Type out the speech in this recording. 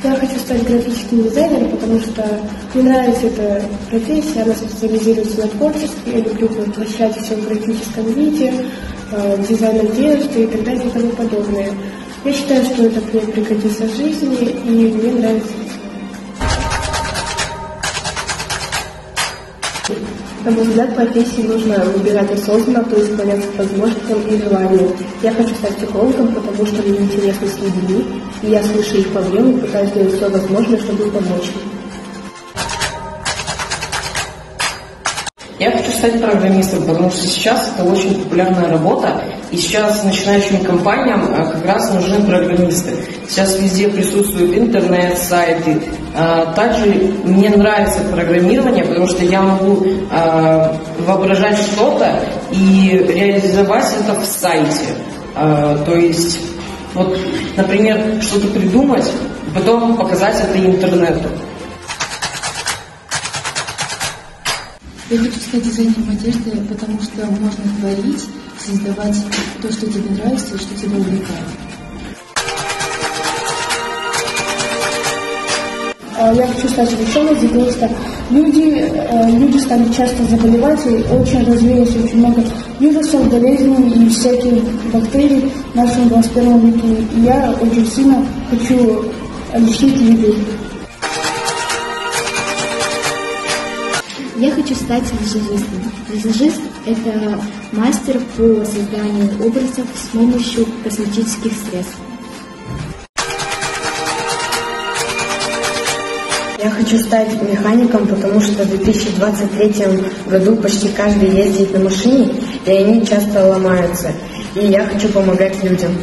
Я хочу стать графическим дизайнером, потому что мне нравится эта профессия, она специализируется на творчестве, я люблю воплощать все в графическом виде, дизайн одежды и так далее и тому подобное. Я считаю, что это мне пригодится в жизни, и мне нравится. На мой взгляд, профессии нужно выбирать осознанно, то есть поняться возможностям и желаниям. Я хочу стать психологом, потому что мне интересно с людьми, и я слышу их проблемы и пытаюсь сделать все возможное, чтобы помочь им. Я хочу стать программистом, потому что сейчас это очень популярная работа, и сейчас начинающим компаниям как раз нужны программисты. Сейчас везде присутствует интернет, сайты. Также мне нравится программирование, потому что я могу воображать что-то и реализовать это в сайте. То есть, вот, например, что-то придумать, потом показать это интернету. Я хочу стать дизайнером одежды, потому что можно творить, создавать то, что тебе нравится и что тебя увлекает. Я хочу стать ученым, потому что люди стали часто заболевать, и очень развилось очень много вирусов, болезней и всяких бактерий в нашем 21 веке. И я очень сильно хочу лечить людей. Я хочу стать визажистом. Визажист – это мастер по созданию образов с помощью косметических средств. Я хочу стать механиком, потому что в 2023 году почти каждый ездит на машине, и они часто ломаются. И я хочу помогать людям.